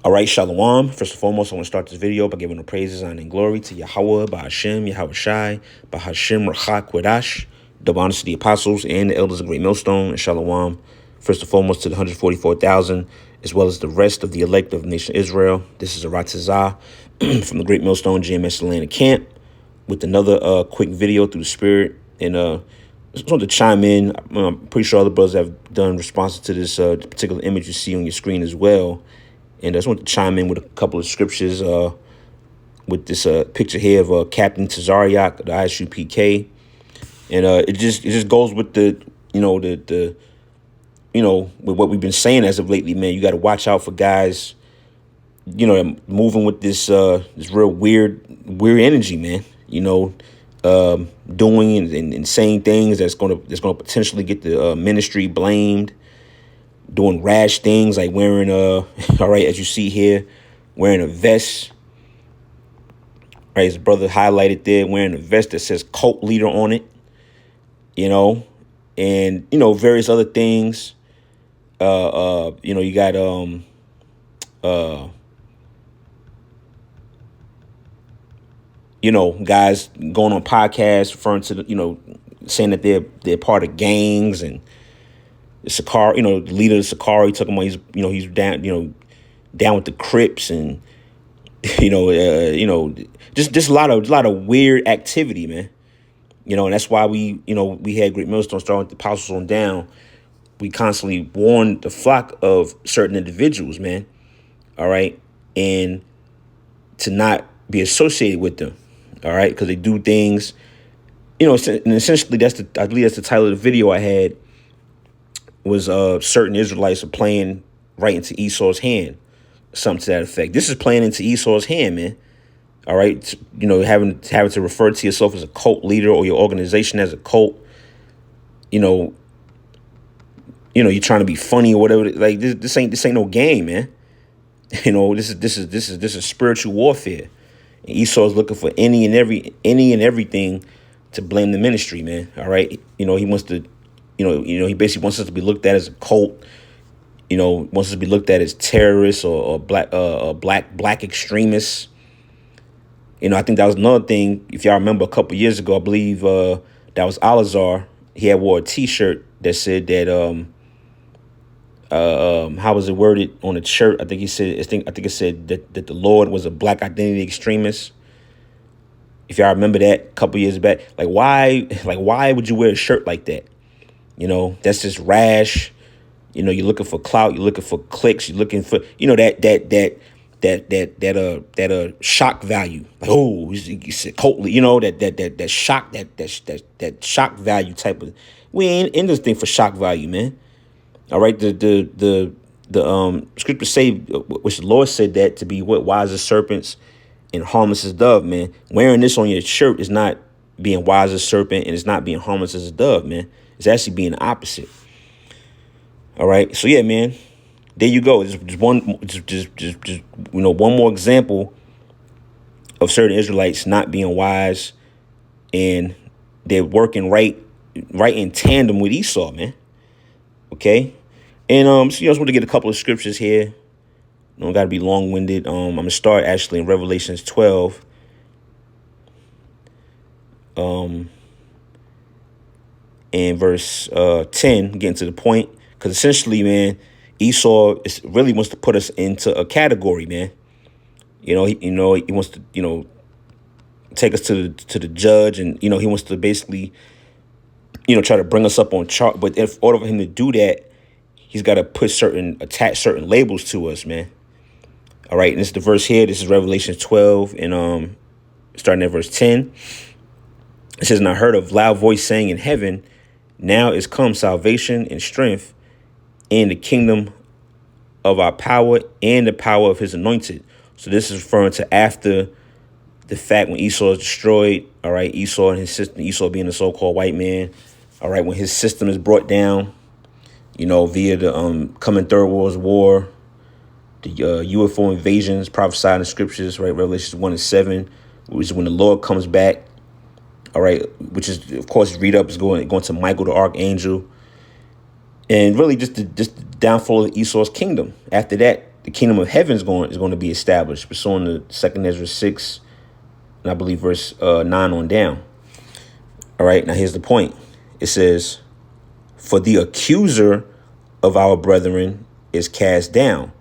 All right, Shalom. First and foremost, I want to start this video by giving the praises, honor, and glory to Yahweh, Bahashem, Yahweh Shai, Bahashem, Rachak, Quadash, double honors to the apostles and the elders of Great Millstone, and Shalom. First and foremost to the 144,000, as well as the rest of the elect of the nation Israel. This is a Ratazah from the Great Millstone GMS Atlanta camp with another quick video through the Spirit. And just want to chime in. I'm pretty sure other brothers have done responses to this particular image you see on your screen as well. And I just want to chime in with a couple of scriptures with this picture here of Captain Tazariak, the ISUPK. And it just goes with the with what we've been saying as of lately, man. You got to watch out for guys, moving with this real weird energy, man. Doing and saying things that's gonna potentially get the ministry blamed. Doing rash things like wearing all right, as you see here, wearing a vest. Right, his brother highlighted there, wearing a vest that says cult leader on it. And various other things. You got guys going on podcasts referring to saying that they're part of gangs, and the Sakari, the leader of the Sakari, talking about he's down down with the Crips, and just a lot of weird activity, man. And that's why we had Great Millstone starting with the apostles on down. We constantly warn the flock of certain individuals, man. All right, and to not be associated with them. All right, because they do things, and essentially I believe that's the title of the video I had. Was certain Israelites are playing right into Esau's hand, something to that effect. This is playing into Esau's hand, man. All right, having to refer to yourself as a cult leader or your organization as a cult. You're trying to be funny or whatever. Like this ain't no game, man. This is spiritual warfare. And Esau is looking for any and everything to blame the ministry, man. All right, he wants to. He basically wants us to be looked at as a cult. Wants us to be looked at as terrorists or black extremists. I think that was another thing. If y'all remember a couple years ago, I believe that was Alazar. He had wore a T-shirt that said that how was it worded on the shirt? I think it said that the Lord was a black identity extremist. If y'all remember that a couple years back, why would you wear a shirt like that? That's just rash. You're looking for clout. You're looking for clicks. You're looking for, that shock value. Like, oh, it's a cult. That shock, that shock value type of. We ain't in this thing for shock value, man. All right. The scriptures say, which the Lord said that to be what wise as serpents and harmless as dove, man. Wearing this on your shirt is not being wise as serpent, and it's not being harmless as a dove, man. It's actually being the opposite. All right. So yeah, man, there you go. Just one more example of certain Israelites not being wise, and they're working right in tandem with Esau, man. Okay. And I just want to get a couple of scriptures here. Don't got to be long winded. I'm gonna start actually in Revelations 12. In verse 10, getting to the point, because essentially, man, Esau really wants to put us into a category, man. He wants to, take us to the judge, and he wants to basically, try to bring us up on chart. But in order for him to do that, he's got to attach certain labels to us, man. All right, and this is the verse here. This is Revelation 12, and starting at verse 10. It says, "And I heard a loud voice saying in heaven, now is come salvation and strength and the kingdom of our power and the power of his anointed." So this is referring to after the fact when Esau is destroyed. All right, Esau and his system, Esau being a so-called white man. All right, when his system is brought down, via the coming Third World War, the UFO invasions prophesied in the scriptures, right? Revelations 1:7, which is when the Lord comes back. All right, which is, of course, read up is going to Michael the archangel, and really just the downfall of Esau's kingdom. After that, the kingdom of heaven is going to be established. We're showing the 2nd Ezra 6, and I believe verse 9 on down. All right, now here's the point. It says, for the accuser of our brethren is cast down,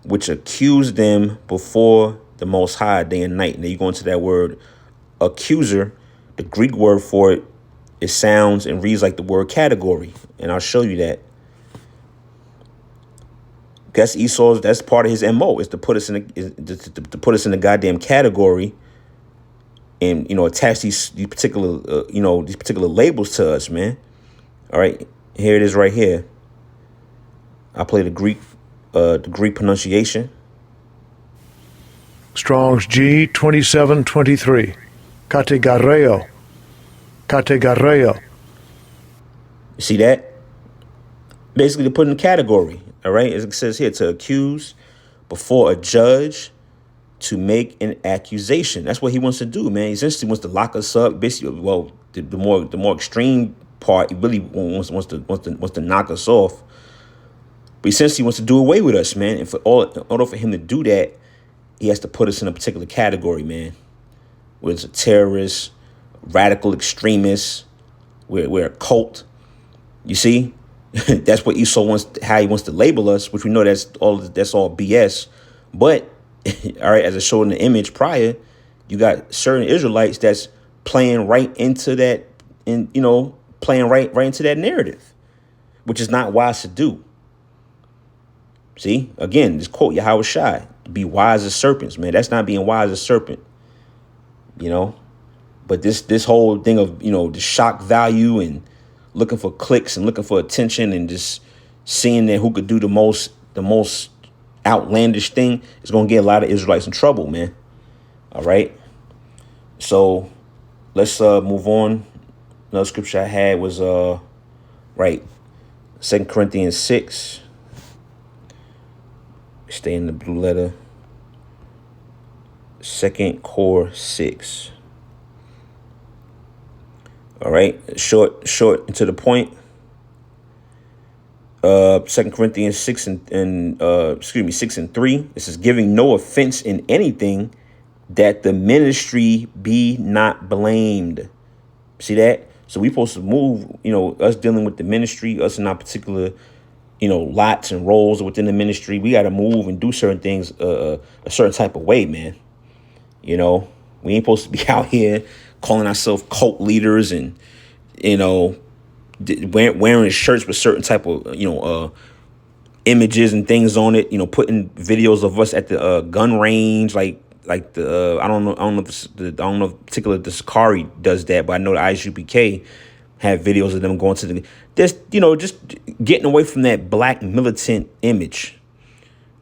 which accused them before the Most High day and night. Now you go into that word accuser. The Greek word for it, it sounds and reads like the word category. And I'll show you that. That's Esau's. That's part of his MO, is to put us in to put us in the goddamn category, and attach these particular these particular labels to us, man. All right, here it is right here. I play the Greek pronunciation. Strong's G 2723. Kategareo. Kategareo. You see that? Basically, to put in a category. All right, as it says here, to accuse before a judge, to make an accusation. That's what he wants to do, man. He essentially wants to lock us up. Basically, well, the more extreme part, he really wants to knock us off. But essentially, wants to do away with us, man. And in order for him to do that, he has to put us in a particular category, man. Whether it's a terrorist, radical extremist, we're a cult. You see, that's what Esau wants. How he wants to label us, which we know that's all BS. But all right, as I showed in the image prior, you got certain Israelites that's playing right into that, and playing right into that narrative, which is not wise to do. See, again, this quote Yahweh Shai, be wise as serpents, man. That's not being wise as serpent, But this whole thing of the shock value and looking for clicks and looking for attention and just seeing that who could do the most outlandish thing is going to get a lot of Israelites in trouble, man. All right. So let's move on. Another scripture I had was 2 Corinthians 6. Stay in the blue letter. 2 Cor 6. All right. Short and to the point. 2 Corinthians 6 6 and 3. This is giving no offense in anything, that the ministry be not blamed. See that? So we supposed to move, us dealing with the ministry, us in our particular, lots and roles within the ministry. We got to move and do certain things a certain type of way, man. We ain't supposed to be out here calling ourselves cult leaders and, wearing shirts with certain type of, images and things on it, putting videos of us at the gun range, like the I don't know if particular the Sakari does that, but I know the ISUPK have videos of them going to the just getting away from that black militant image.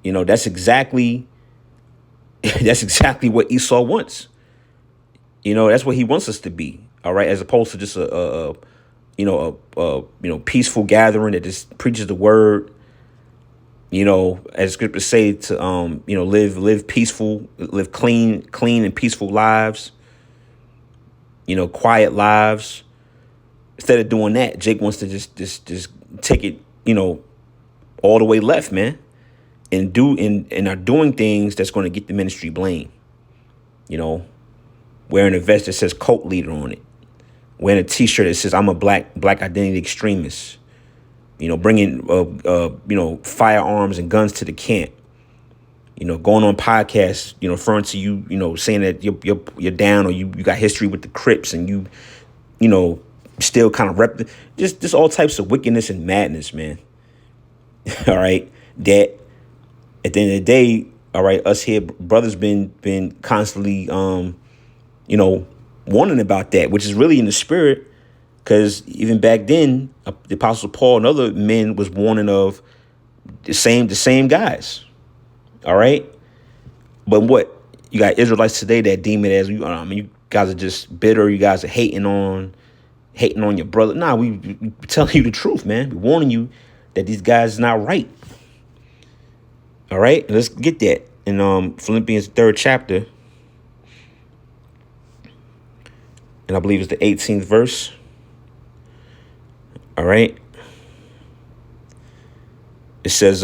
That's exactly what Esau wants. That's what he wants us to be. All right, as opposed to just a peaceful gathering that just preaches the word. As scriptures say, to live peaceful, live clean and peaceful lives. Quiet lives. Instead of doing that, Jake wants to just take it, all the way left, man, and are doing things that's going to get the ministry blame. Wearing a vest that says cult leader on it, wearing a T-shirt that says I'm a black identity extremist. Bringing firearms and guns to the camp. Going on podcasts, referring to you, saying that you're down, or you got history with the Crips, and you still kind of rep just all types of wickedness and madness, man. All right, that at the end of the day, all right, us here brothers been constantly warning about that, which is really in the spirit. Because even back then, the Apostle Paul and other men was warning of the same guys. All right. But what you got Israelites today that deem it as you guys are just bitter. You guys are hating on your brother. Nah, we telling you the truth, man. We're warning you that these guys is not right. All right. Let's get that in Philippians 3rd chapter. And I believe it's the 18th verse. All right. It says,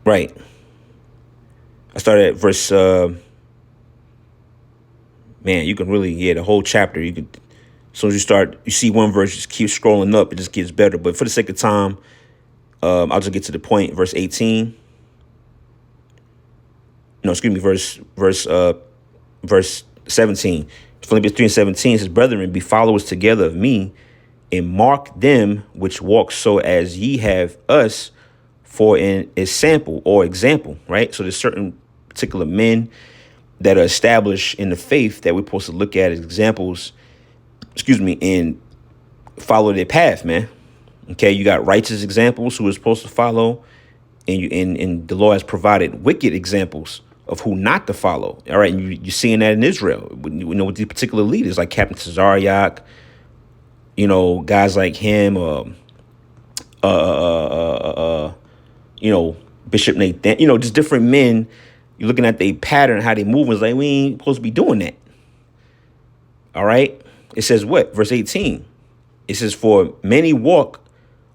Right. I started at verse, man, you can really, the whole chapter. You could, as soon as you see one verse, just keep scrolling up. It just gets better. But for the sake of time, I'll just get to the point. Verse 18. No, excuse me, verse 17. Philippians 3:17 says, Brethren, be followers together of me, and mark them which walk so as ye have us for an example or example, right? So there's certain particular men that are established in the faith that we're supposed to look at as examples, and follow their path, man. Okay, you got righteous examples who are supposed to follow, and the Lord has provided wicked examples of who not to follow. All right, and you're seeing that in Israel. With these particular leaders like Captain Tazariak, guys like him, Bishop Nathan, just different men. You're looking at their pattern, how they move. It's like, we ain't supposed to be doing that. All right. It says what? Verse 18. It says, for many walk,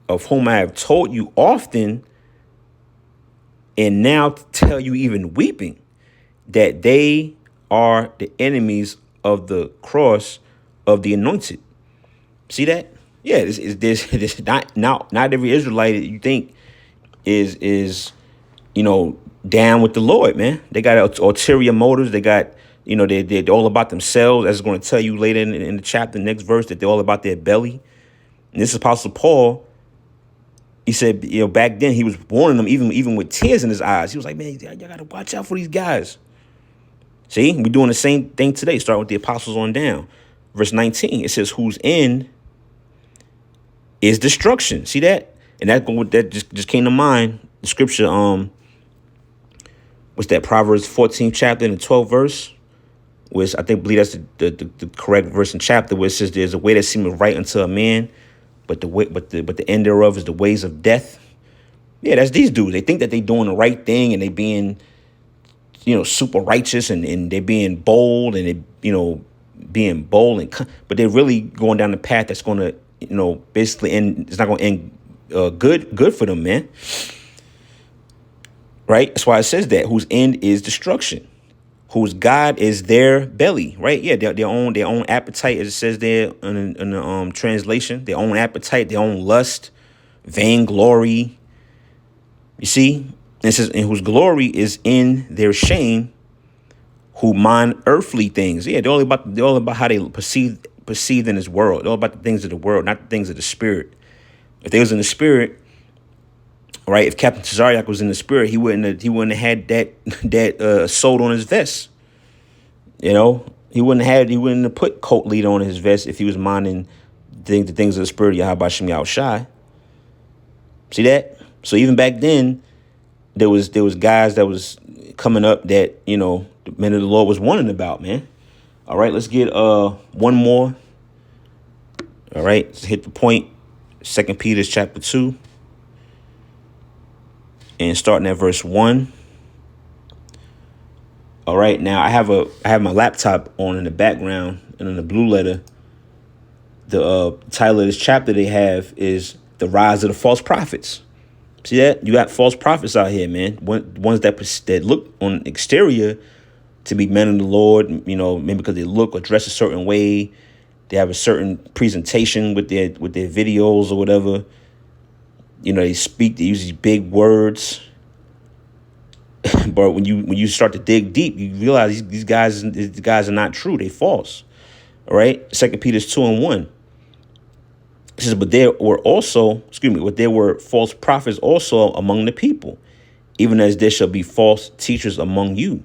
of whom I have told you often, and now tell you even weeping, that they are the enemies of the cross of the anointed. See that? Yeah, this not every Israelite that you think is down with the Lord, man. They got ulterior motives. They got, they're all about themselves. As it's going to tell you later in the chapter, next verse, that they're all about their belly. And this Apostle Paul, he said, back then he was warning them, even with tears in his eyes. He was like, man, y'all got to watch out for these guys. See, we're doing the same thing today, starting with the apostles on down. Verse 19, it says, whose end is destruction. See that? And that just came to mind. The scripture, what's that? Proverbs 14th chapter and the 12th verse, which I believe that's the correct verse and chapter, where it says, there's a way that seemeth right unto a man, but the end thereof is the ways of death. Yeah, that's these dudes. They think that they doing the right thing, and they being, super righteous, and they're being bold, and they, being bold, but they're really going down the path that's going to, basically end. It's not going to end good for them, man. Right? That's why it says that, whose end is destruction, whose God is their belly. Right? Yeah, their own appetite, as it says there in the translation. Their own appetite, their own lust, vainglory. You see, it says, and whose glory is in their shame, who mind earthly things. Yeah, they're all about how they perceived in this world. They're all about the things of the world, not the things of the spirit. If they was in the spirit, right? If Captain Tazariak was in the spirit, he wouldn't have had that sold on his vest. He wouldn't have put coat leader on his vest if he was minding the things of the spirit. Yahweh Shem Yahushai. See that? So even back then, there was guys that was coming up that, the men of the Lord was warning about, man. All right, let's get one more. All right, let's hit the point. 2 Peter chapter 2. And starting at verse 1. All right, now I have my laptop on in the background, and in the blue letter, the title of this chapter they have is The Rise of the False Prophets. See that? You got false prophets out here, man. Ones that look on exterior to be men of the Lord, maybe because they look or dress a certain way. They have a certain presentation with their videos or whatever. They use these big words. But when you start to dig deep, you realize these guys are not true. They false. All right. 2 Peter 2:1. It says, but there were false prophets also among the people, even as there shall be false teachers among you,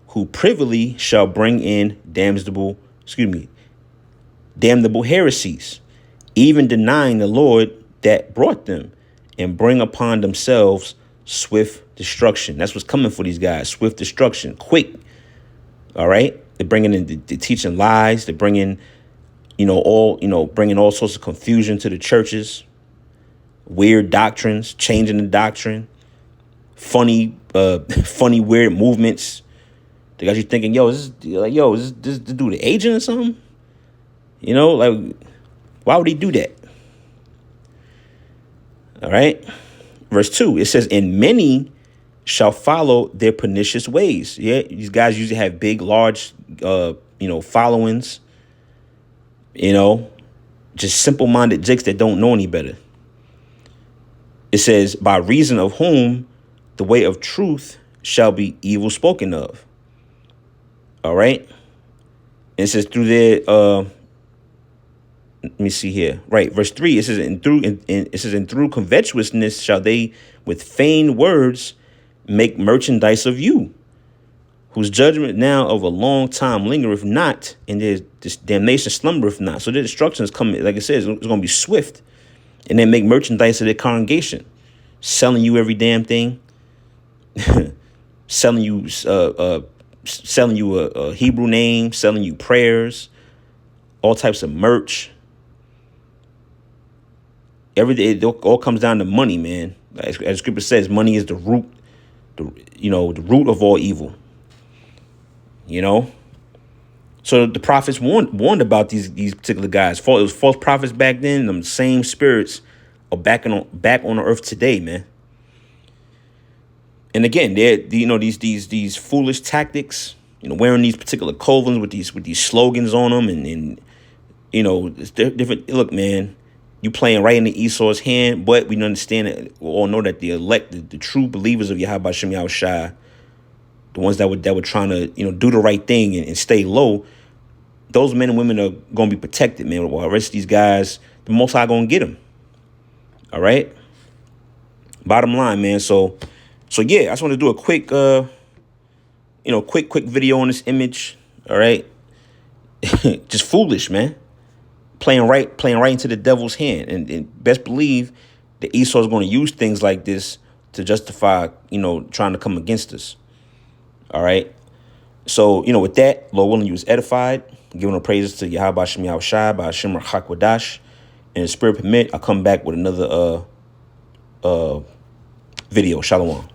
who privily shall bring in damnable heresies, even denying the Lord that brought them, and bring upon themselves swift destruction. That's what's coming for these guys. Swift destruction, quick. All right. They're bringing in the teaching lies. They're bringing, bringing all sorts of confusion to the churches, weird doctrines, changing the doctrine, funny, weird movements. They got you thinking, is this dude the agent or something? Why would he do that? All right. Verse 2, it says, and many shall follow their pernicious ways. Yeah, these guys usually have big, large, followings. You know, just simple-minded jakes that don't know any better. It says, by reason of whom the way of truth shall be evil spoken of. All right. And it says through their let me see here. Right, verse 3, it says, and through covetousness shall they with feigned words make merchandise of you, whose judgment now of a long time lingereth not, and their this damnation slumbereth not. So their destruction is coming, like it says, it's going to be swift. And then make merchandise of their congregation, selling you every damn thing, selling you a Hebrew name, selling you prayers, all types of merch. It all comes down to money, man. As Scripture says, money is the root, the root of all evil. You know, so the prophets warned about these particular guys. It was false prophets back then. Them same spirits are back on the earth today, man. And again, they're these foolish tactics. Wearing these particular clothing with these slogans on them, and it's different. Look, man, you playing right into Esau's hand, but we understand it. We all know that the elect, the true believers of Yahweh Shem Yahushua, the ones that were trying to do the right thing and stay low, those men and women are gonna be protected, man. While the rest of these guys, the Most High gonna get them. All right. Bottom line, man. So yeah, I just want to do a quick quick video on this image. All right. Just foolish, man. Playing right into the devil's hand, and best believe that Esau is going to use things like this to justify, trying to come against us. All right. So, with that, Lord willing, you was edified, giving the praises to Yahweh Shem Yahushua, by Hashem Rachakwadash, and the spirit permit, I'll come back with another video. Shalom.